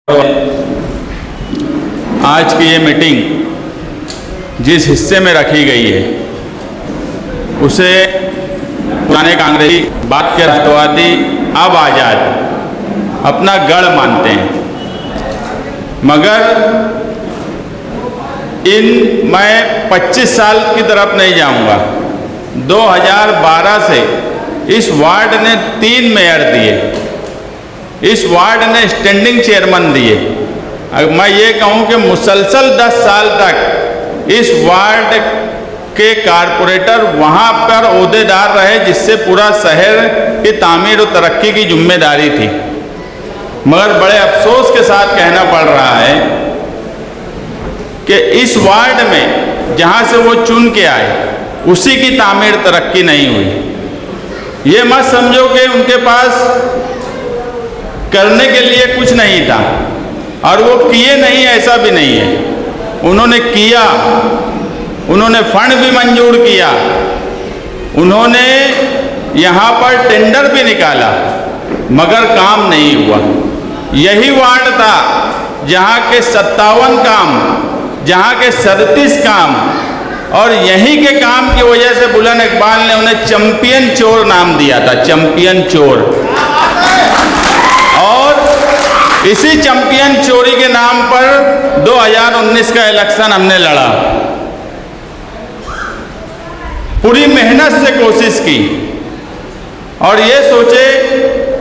आज की ये मीटिंग जिस हिस्से में रखी गई है उसे पुराने कांग्रेसी बात के राष्ट्रवादी अब आज़ाद अपना गढ़ मानते हैं, मगर मैं 25 साल की तरफ नहीं जाऊंगा। 2012 से इस वार्ड ने 3 मेयर दिए, इस वार्ड ने स्टैंडिंग चेयरमैन दिए। अगर मैं ये कहूँ कि मुसलसल 10 साल तक इस वार्ड के कारपोरेटर वहाँ पर ओहदेदार रहे, जिससे पूरा शहर की तामीर और तरक्की की जिम्मेदारी थी। मगर बड़े अफसोस के साथ कहना पड़ रहा है कि इस वार्ड में जहाँ से वो चुन के आए उसी की तामीर तरक्की नहीं हुई। ये मत समझो कि उनके पास करने के लिए कुछ नहीं था और वो किए नहीं, ऐसा भी नहीं है। उन्होंने किया, उन्होंने फंड भी मंजूर किया, उन्होंने यहाँ पर टेंडर भी निकाला, मगर काम नहीं हुआ। यही वार्ड था जहाँ के 57 काम, जहाँ के 37 काम, और यहीं के काम की वजह से बुलंद इकबाल ने उन्हें चैंपियन चोर नाम दिया था, चैंपियन चोर। और इसी चैंपियन चोरी के नाम पर 2019 का इलेक्शन हमने लड़ा। पूरी मेहनत से कोशिश की और ये सोचे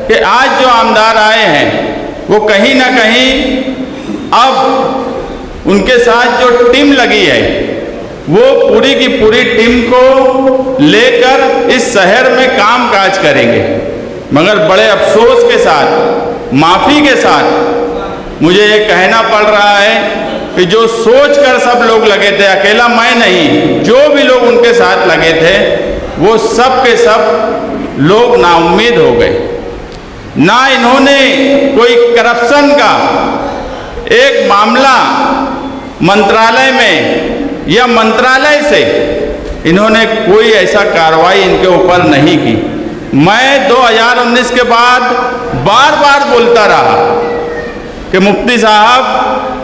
कि आज जो आमदार आए हैं वो कहीं ना कहीं अब उनके साथ जो टीम लगी है वो पूरी की पूरी टीम को लेकर इस शहर में काम काज करेंगे। मगर बड़े अफसोस के साथ, माफ़ी के साथ मुझे ये कहना पड़ रहा है कि जो सोचकर सब लोग लगे थे, अकेला मैं नहीं, जो भी लोग उनके साथ लगे थे वो सब के सब लोग नाउम्मीद हो गए। ना इन्होंने कोई करप्शन का एक मामला मंत्रालय में या मंत्रालय से इन्होंने कोई ऐसा कार्रवाई इनके ऊपर नहीं की। मैं 2019 के बाद बार बार बोलता रहा कि मुफ्ती साहब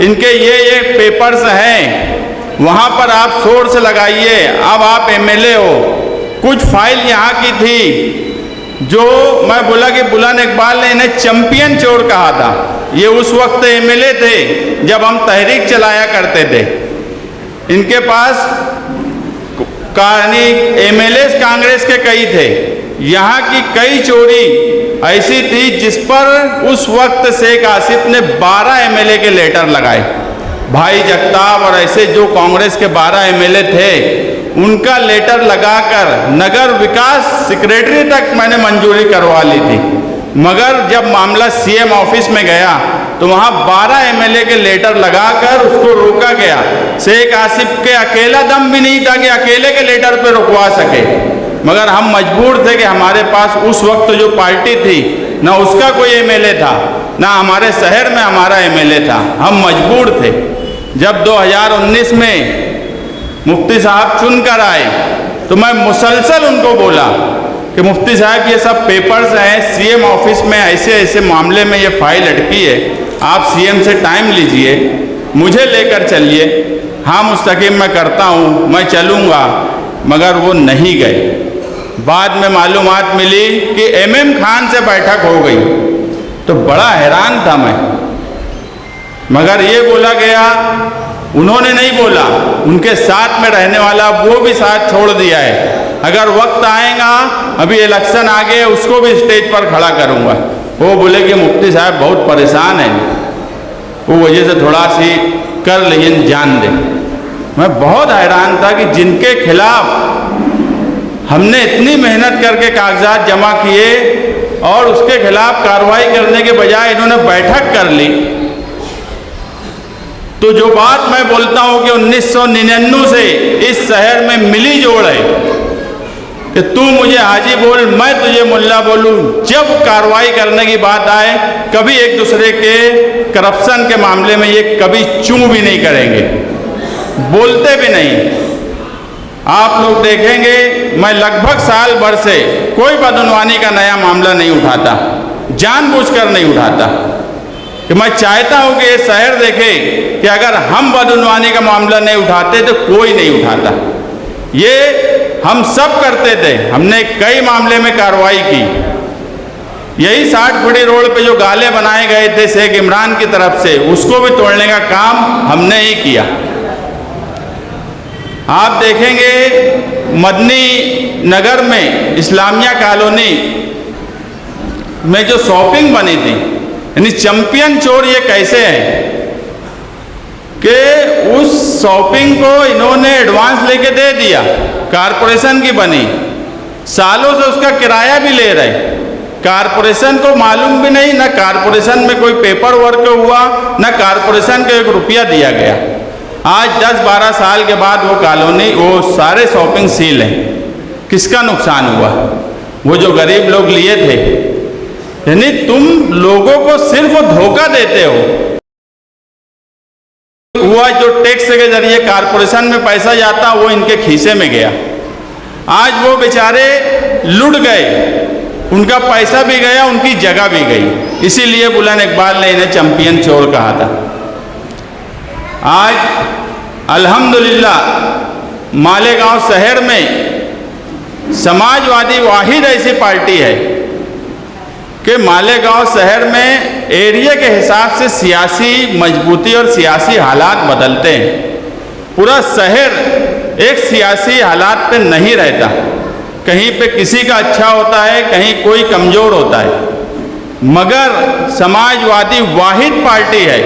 इनके ये पेपर्स हैं, वहाँ पर आप सोर्स लगाइए, अब आप एमएलए हो। कुछ फाइल यहाँ की थी जो मैं बोला कि बुलंद इकबाल ने इन्हें चैंपियन चोर कहा था। ये उस वक्त एमएलए थे जब हम तहरीक चलाया करते थे। इनके पास एमएलए कांग्रेस के कई थे। यहाँ की कई चोरी ऐसी थी जिस पर उस वक्त शेख आसिफ ने 12 एमएलए के लेटर लगाए। भाई जगताप और ऐसे जो कांग्रेस के 12 एमएलए थे उनका लेटर लगाकर नगर विकास सेक्रेटरी तक मैंने मंजूरी करवा ली थी। मगर जब मामला सीएम ऑफिस में गया तो वहाँ 12 एमएलए के लेटर लगाकर उसको रोका गया। शेख आसिफ के अकेला दम भी नहीं था कि अकेले के लेटर पे रुकवा सके, मगर हम मजबूर थे कि हमारे पास उस वक्त जो पार्टी थी ना उसका कोई एमएलए था, ना हमारे शहर में हमारा एमएलए था। हम मजबूर थे। जब 2019 में मुफ्ती साहब चुनकर आए तो मैं मुसलसल उनको बोला कि मुफ्ती साहब ये सब पेपर्स हैं, सीएम ऑफिस में ऐसे ऐसे मामले में ये फाइल अटकी है, आप सीएम से टाइम लीजिए, मुझे लेकर चलिए। हाँ मुस्तकीम मैं करता हूँ, मैं चलूँगा। मगर वो नहीं गए। बाद में मालूमात मिली कि एमएम खान से बैठक हो गई, तो बड़ा हैरान था मैं। मगर ये बोला गया, उन्होंने नहीं बोला, उनके साथ में रहने वाला वो भी साथ छोड़ दिया है। अगर वक्त आएगा, अभी इलेक्शन आ गए, उसको भी स्टेज पर खड़ा करूंगा। वो बोले कि मुफ्ती साहब बहुत परेशान हैं, वो वजह से थोड़ा सी कर लेकिन जान दे। मैं बहुत हैरान था कि जिनके खिलाफ हमने इतनी मेहनत करके कागजात जमा किए और उसके खिलाफ कार्रवाई करने के बजाय इन्होंने बैठक कर ली। तो जो बात मैं बोलता हूं कि 1999 से इस शहर में मिली जोड़ है कि तू मुझे हाजी बोल, मैं तुझे मुल्ला बोलूं। जब कार्रवाई करने की बात आए, कभी एक दूसरे के करप्शन के मामले में ये कभी चूं भी नहीं करेंगे, बोलते भी नहीं। आप लोग देखेंगे मैं लगभग साल भर से कोई बदनवानी का नया मामला नहीं उठाता, जानबूझकर नहीं उठाता। कि मैं चाहता हूं कि ये शहर देखे कि अगर हम बदउनवानी का मामला नहीं उठाते तो कोई नहीं उठाता। ये हम सब करते थे, हमने कई मामले में कार्रवाई की। यही 60 फुटी रोड पे जो गाले बनाए गए थे शेख इमरान की तरफ से, उसको भी तोड़ने का काम हमने ही किया। आप देखेंगे मदनी नगर में इस्लामिया कॉलोनी में जो शॉपिंग बनी थी, यानी चैंपियन चोर ये कैसे है कि उस शॉपिंग को इन्होंने एडवांस लेके दे दिया, कारपोरेशन की बनी, सालों से उसका किराया भी ले रहे, कारपोरेशन को मालूम भी नहीं, ना कारपोरेशन में कोई पेपर वर्क हुआ, ना कारपोरेशन को 1 रुपया दिया गया। आज 10-12 साल के बाद वो कॉलोनी, वो सारे शॉपिंग सील हैं। किसका नुकसान हुआ? वो जो गरीब लोग लिए थे। यानी तुम लोगों को सिर्फ धोखा देते हो। हुआ जो टैक्स के जरिए कारपोरेशन में पैसा जाता वो इनके खीसे में गया। आज वो बेचारे लुट गए, उनका पैसा भी गया, उनकी जगह भी गई। इसीलिए बुलंद इकबाल ने इन्हें चैंपियन चोर कहा था। आज अल्हम्दुलिल्लाह मालेगांव शहर में समाजवादी वाहिद ऐसी पार्टी है कि मालेगांव शहर में एरिया के हिसाब से सियासी मजबूती और सियासी हालात बदलते हैं। पूरा शहर एक सियासी हालात पे नहीं रहता, कहीं पे किसी का अच्छा होता है, कहीं कोई कमज़ोर होता है, मगर समाजवादी वाहिद पार्टी है।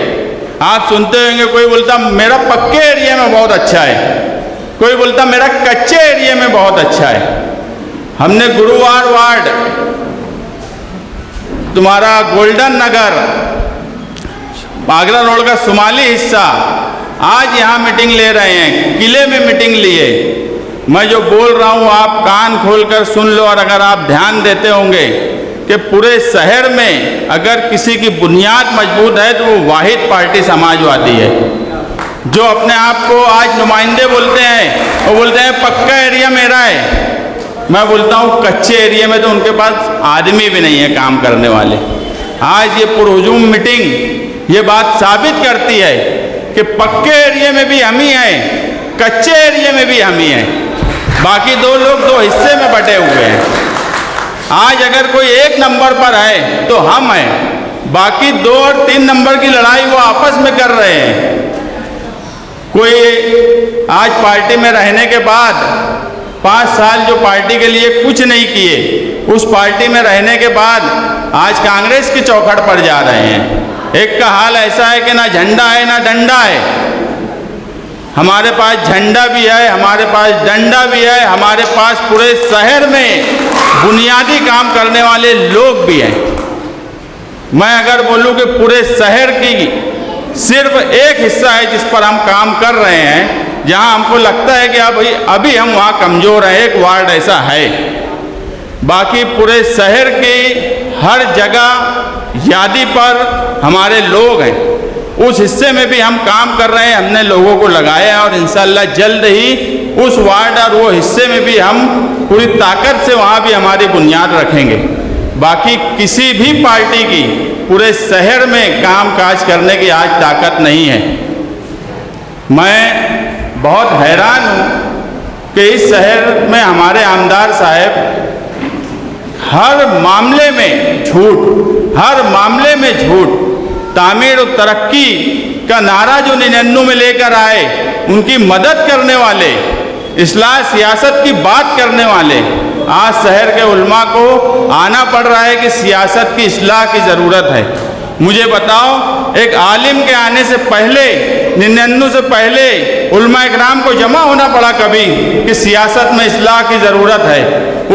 आप सुनते होंगे कोई बोलता मेरा पक्के एरिया में बहुत अच्छा है, कोई बोलता मेरा कच्चे एरिया में बहुत अच्छा है। हमने गुरुवार वार्ड, तुम्हारा गोल्डन नगर, आगरा रोड का शुमाली हिस्सा, आज यहाँ मीटिंग ले रहे हैं, किले में मीटिंग लिए। मैं जो बोल रहा हूँ आप कान खोलकर सुन लो, और अगर आप ध्यान देते होंगे कि पूरे शहर में अगर किसी की बुनियाद मजबूत है तो वो वाहिद पार्टी समाजवादी है, जो अपने आप को आज नुमाइंदे बोलते हैं। वो बोलते हैं पक्का एरिया मेरा है। मैं बोलता हूँ कच्चे एरिया में तो उनके पास आदमी भी नहीं है काम करने वाले। आज ये पुरहुजूम मीटिंग ये बात साबित करती है कि पक्के एरिया में भी हम ही हैं, कच्चे एरिया में भी हम ही हैं। बाकी 2 लोग 2 हिस्से में बटे हुए हैं। आज अगर कोई 1 नंबर पर है तो हम हैं, बाकी 2 और 3 नंबर की लड़ाई वो आपस में कर रहे हैं। कोई आज पार्टी में रहने के बाद 5 साल जो पार्टी के लिए कुछ नहीं किए, उस पार्टी में रहने के बाद आज कांग्रेस की चौखट पर जा रहे हैं। एक का हाल ऐसा है कि ना झंडा है ना डंडा है। हमारे पास झंडा भी है, हमारे पास डंडा भी है, हमारे पास पूरे शहर में बुनियादी काम करने वाले लोग भी हैं। मैं अगर बोलूं कि पूरे शहर की सिर्फ एक हिस्सा है जिस पर हम काम कर रहे हैं, जहां हमको लगता है कि अभी हम वहां कमज़ोर हैं, एक वार्ड ऐसा है। बाकी पूरे शहर की हर जगह यादी पर हमारे लोग हैं, उस हिस्से में भी हम काम कर रहे हैं। हमने लोगों को लगाया है और इंशाअल्लाह जल्द ही उस वार्ड और वो हिस्से में भी हम पूरी ताकत से वहाँ भी हमारी बुनियाद रखेंगे। बाकी किसी भी पार्टी की पूरे शहर में काम काज करने की आज ताकत नहीं है। मैं बहुत हैरान हूँ कि इस शहर में हमारे आमदार साहब हर मामले में झूठ, हर मामले में झूठ। तामीर और तरक्की का नारा जो 99 में लेकर आए, उनकी मदद करने वाले, इस्लाह सियासत की बात करने वाले, आज शहर के उलमा को आना पड़ रहा है कि सियासत की इस्लाह की ज़रूरत है। मुझे बताओ, एक आलिम के आने से पहले 99 से पहले उलमा इकराम को जमा होना पड़ा कभी कि सियासत में इस्लाह की ज़रूरत है।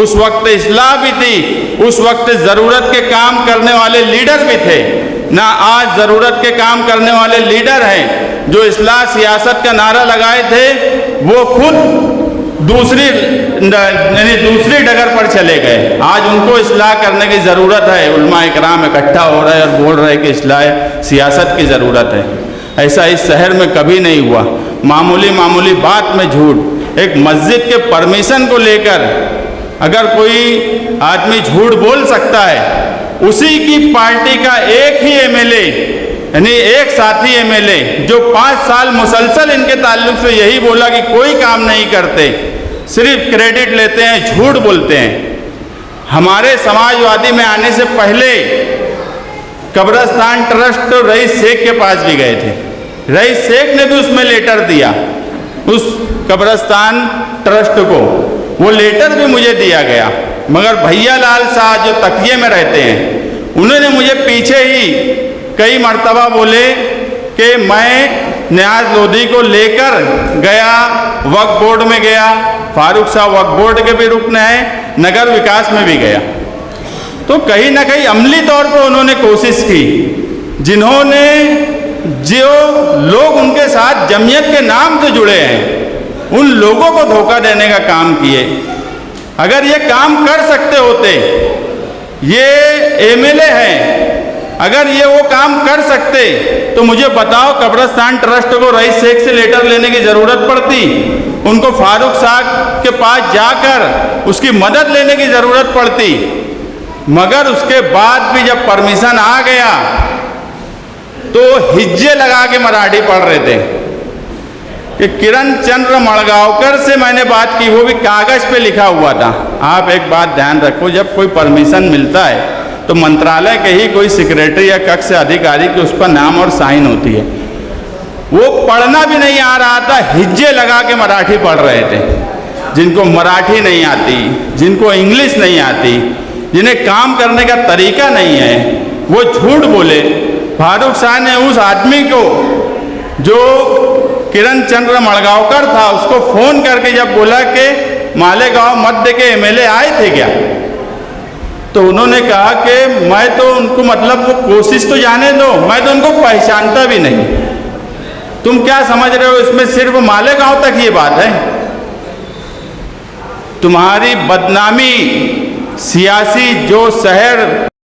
उस वक्त इस्लाह भी थी, उस वक्त ज़रूरत के काम करने वाले लीडर भी थे। ना आज ज़रूरत के काम करने वाले लीडर हैं। जो इस्लाह सियासत का नारा लगाए थे वो खुद दूसरी डगर पर चले गए। आज उनको इस्लाह करने की ज़रूरत है। उलमा इकराम इकट्ठा हो रहे हैं और बोल रहे हैं कि इस्लाह सियासत की ज़रूरत है। ऐसा इस शहर में कभी नहीं हुआ। मामूली बात में झूठ। एक मस्जिद के परमिशन को लेकर अगर कोई आदमी झूठ बोल सकता है, उसी की पार्टी का एक ही एमएलए यानी एक साथी एमएलए जो 5 साल मुसलसल इनके ताल्लुक से यही बोला कि कोई काम नहीं करते, सिर्फ क्रेडिट लेते हैं, झूठ बोलते हैं। हमारे समाजवादी में आने से पहले कब्रिस्तान ट्रस्ट रईस शेख के पास भी गए थे। रईस शेख ने भी उसमें लेटर दिया उस कब्रिस्तान ट्रस्ट को, वो लेटर भी मुझे दिया गया। मगर भैया लाल शाह जो तकिए में रहते हैं, उन्होंने मुझे पीछे ही कई मर्तबा बोले कि मैं नियाज लोधी को लेकर गया, वक्फ बोर्ड में गया, फारूक शाह वक्फ बोर्ड के भी रुकन है, नगर विकास में भी गया। तो कहीं ना कहीं अमली तौर पर उन्होंने कोशिश की, जिन्होंने जो लोग उनके साथ जमीयत के नाम से जुड़े हैं उन लोगों को धोखा देने का काम किए। अगर ये काम कर सकते होते, ये एमएलए हैं, अगर ये वो काम कर सकते तो मुझे बताओ कब्रिस्तान ट्रस्ट को रईस शेख से लेटर लेने की ज़रूरत पड़ती, उनको फारूक शाह के पास जाकर उसकी मदद लेने की ज़रूरत पड़ती। मगर उसके बाद भी जब परमिशन आ गया तो हिज्जे लगा के मराठी पढ़ रहे थे कि किरण चंद्र मड़गांवकर से मैंने बात की, वो भी कागज़ पे लिखा हुआ था। आप एक बात ध्यान रखो, जब कोई परमिशन मिलता है तो मंत्रालय के ही कोई सेक्रेटरी या कक्ष अधिकारी की उस पर नाम और साइन होती है। वो पढ़ना भी नहीं आ रहा था, हिज्जे लगा के मराठी पढ़ रहे थे। जिनको मराठी नहीं आती, जिनको इंग्लिश नहीं आती, जिन्हें काम करने का तरीका नहीं है, वो झूठ बोले। फारूक शाह ने उस आदमी को जो किरण चंद्र मड़गांवकर था उसको फ़ोन करके जब बोला कि मालेगांव मध्य के एमएलए आए थे क्या, तो उन्होंने कहा कि मैं तो उनको, मतलब वो कोशिश तो जाने दो, मैं तो उनको पहचानता भी नहीं। तुम क्या समझ रहे हो इसमें सिर्फ मालेगांव तक ये बात है? तुम्हारी बदनामी सियासी जो शहर